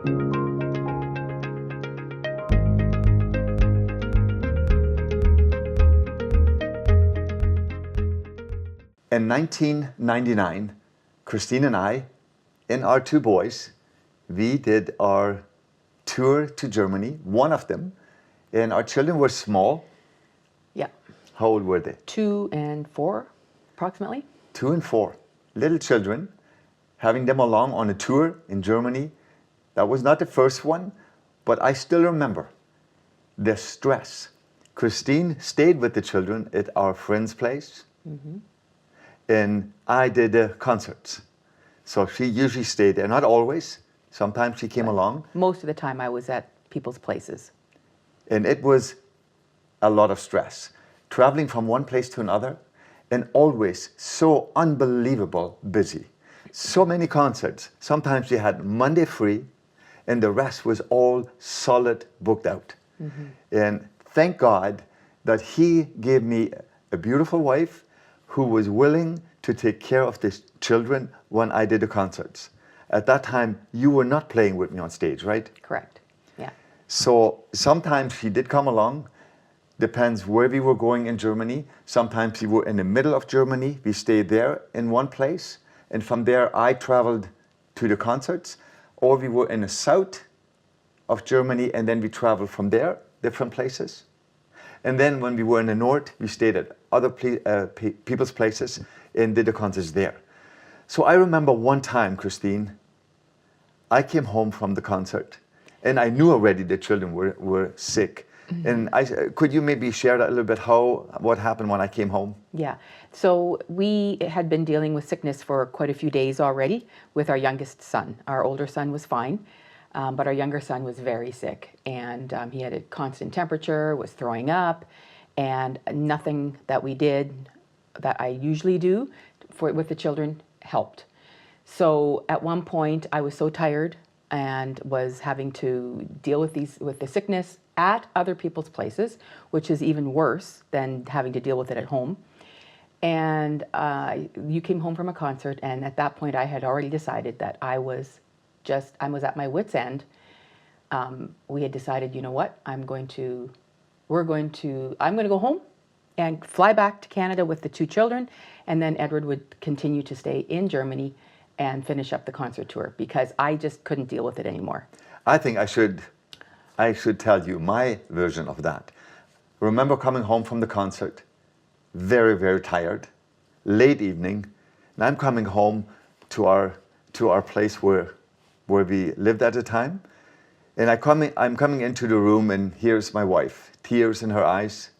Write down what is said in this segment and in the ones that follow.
In 1999, Christine and I, and our two boys, we did our tour to Germany, one of them, and our children were small. Yeah. How old were they? 2 and 4, approximately. 2 and 4, little children, having them along on a tour in Germany. That was not the first one, but I still remember the stress. Christine stayed with the children at our friend's place. Mm-hmm. And I did the concerts. So she usually stayed there, not always. Sometimes she came along. Most of the time I was at people's places. And it was a lot of stress. Traveling from one place to another, and always so unbelievable busy. So many concerts. Sometimes you had Monday free, and the rest was all solid booked out. Mm-hmm. And thank God that He gave me a beautiful wife who was willing to take care of the children when I did the concerts. At that time, you were not playing with me on stage, right? Correct, yeah. So sometimes she did come along, depends where we were going in Germany. Sometimes we were in the middle of Germany, we stayed there in one place, and from there I traveled to the concerts, or we were in the south of Germany, and then we traveled from there, different places. And then when we were in the north, we stayed at other people's places and did the concerts there. So I remember one time, Christine, I came home from the concert and I knew already the children were sick. Mm-hmm. And could you maybe share that a little bit, what happened when I came home? Yeah, so we had been dealing with sickness for quite a few days already with our youngest son. Our older son was fine. But our younger son was very sick, and he had a constant temperature, was throwing up, and nothing that we did that I usually do with the children helped. So at one point I was so tired and was having to deal with the sickness at other people's places, which is even worse than having to deal with it at home. And you came home from a concert, and at that point I had already decided that I was at my wit's end. We had decided, you know what, I'm going to go home and fly back to Canada with the 2 children, and then Edward would continue to stay in Germany and finish up the concert tour because I just couldn't deal with it anymore. I think I should tell you my version of that. Remember coming home from the concert, very, very tired, late evening, and I'm coming home to our place where we lived at the time, and I'm coming into the room, and here's my wife, tears in her eyes,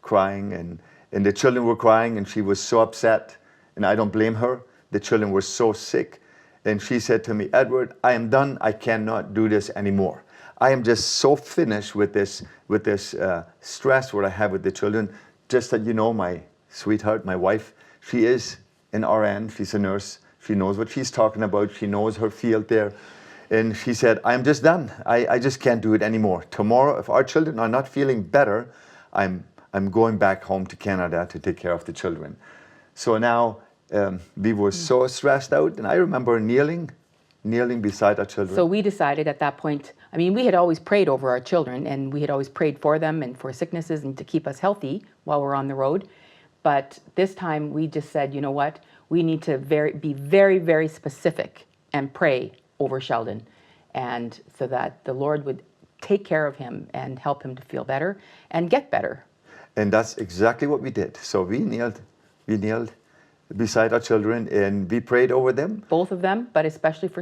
crying, and the children were crying, and she was so upset, and I don't blame her. The children were so sick, and she said to me, Edward, I am done. I cannot do this anymore. I am just so finished with this stress what I have with the children. Just that you know, my sweetheart, my wife, she is an RN, she's a nurse. She knows what she's talking about. She knows her field there. And she said, I'm just done. I just can't do it anymore. Tomorrow, if our children are not feeling better, I'm going back home to Canada to take care of the children. So now we were so stressed out. And I remember kneeling beside our children. So we decided at that point, I mean, we had always prayed over our children, and we had always prayed for them and for sicknesses and to keep us healthy while we're on the road. But this time we just said, you know what? We need to be very, very specific and pray over Sheldon, and so that the Lord would take care of him and help him to feel better and get better. And that's exactly what we did. So we kneeled beside our children and we prayed over them. Both of them, but especially for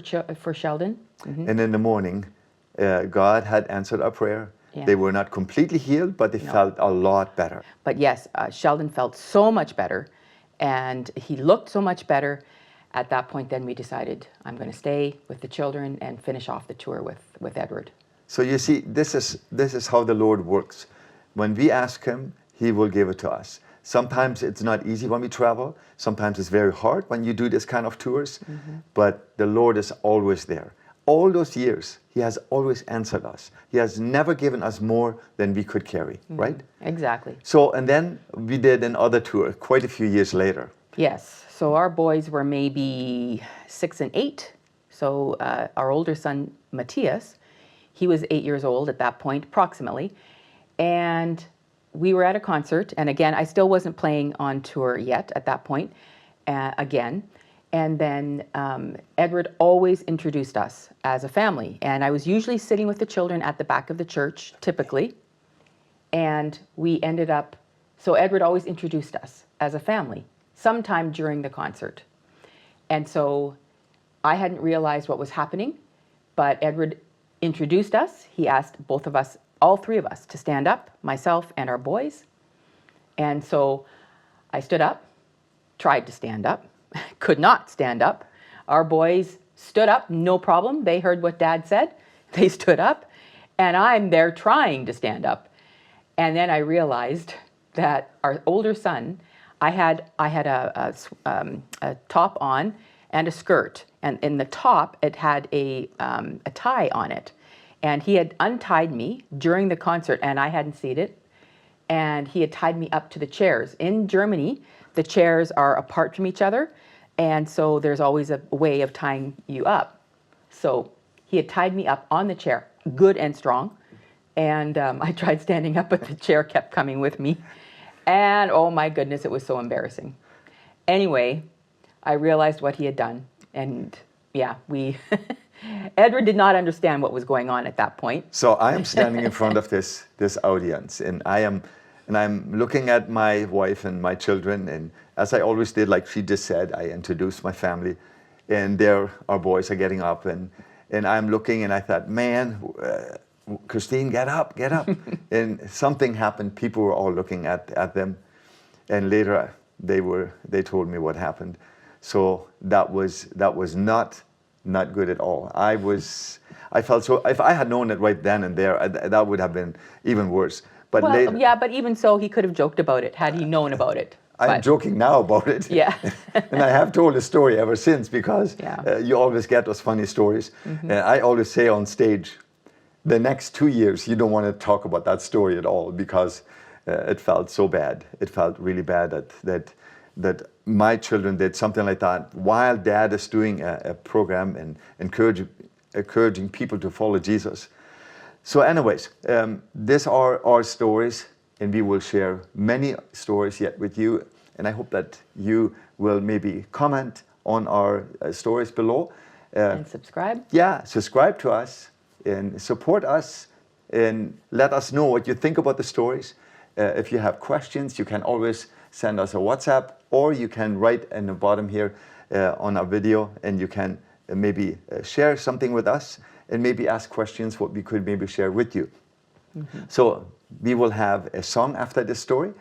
Sheldon. Mm-hmm. And in the morning, God had answered our prayer. Yeah. They were not completely healed, but they felt a lot better. But yes, Sheldon felt so much better, and he looked so much better. At that point, then we decided, I'm going to stay with the children and finish off the tour with Edward. So you see, this is how the Lord works. When we ask Him, He will give it to us. Sometimes it's not easy when we travel. Sometimes it's very hard when you do this kind of tours. Mm-hmm. But the Lord is always there. All those years, He has always answered us. He has never given us more than we could carry, mm-hmm. right? Exactly. So, and then we did another tour quite a few years later. Yes. So our boys were maybe 6 and 8. So our older son, Matthias, he was 8 years old at that point, approximately. And we were at a concert. And again, I still wasn't playing on tour yet at that point, again. And then Edward always introduced us as a family. And I was usually sitting with the children at the back of the church, typically. And we ended up, so Edward always introduced us as a family, sometime during the concert. And so I hadn't realized what was happening, but Edward introduced us. He asked both of us, all three of us, to stand up, myself and our boys. And so I stood up, tried to stand up, could not stand up. Our boys stood up, no problem. They heard what Dad said. They stood up, and I'm there trying to stand up. And then I realized that our older son, I had a top on and a skirt, and in the top it had a tie on it, and he had untied me during the concert, and I hadn't seen it, and he had tied me up to the chairs. In Germany, the chairs are apart from each other, and so there's always a way of tying you up. So he had tied me up on the chair, good and strong, and I tried standing up, but the chair kept coming with me. And oh my goodness, it was so embarrassing. Anyway, I realized what he had done. And yeah, Edward did not understand what was going on at that point. So I am standing in front of this audience, and I'm looking at my wife and my children, and as I always did, like she just said, I introduced my family, and there our boys are getting up, and I'm looking, and I thought, man, Christine, get up. And something happened. People were all looking at them. And later they told me what happened. So that was not good at all. I felt so, if I had known it right then and there, that would have been even worse. But well, later, yeah, but even so, he could have joked about it had he known about it. I'm joking now about it. Yeah. And I have told the story ever since, because Yeah. you always get those funny stories. Mm-hmm. And I always say on stage, the next 2 years, you don't want to talk about that story at all, because it felt so bad. It felt really bad that my children did something like that while Dad is doing a program and encouraging people to follow Jesus. So anyways, these are our stories, and we will share many stories yet with you. And I hope that you will maybe comment on our stories below. And subscribe. Yeah, subscribe to us and support us, and let us know what you think about the stories. If you have questions, you can always send us a WhatsApp, or you can write in the bottom here on our video, and you can maybe share something with us, and maybe ask questions what we could maybe share with you. Mm-hmm. So we will have a song after this story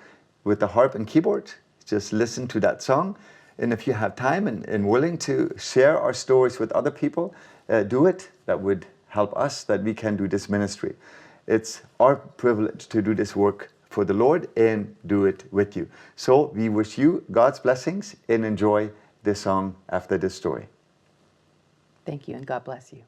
with the harp and keyboard. Just listen to that song, and if you have time and willing to share our stories with other people, do it. That would help us, that we can do this ministry. It's our privilege to do this work for the Lord and do it with you. So we wish you God's blessings, and enjoy this song after this story. Thank you, and God bless you.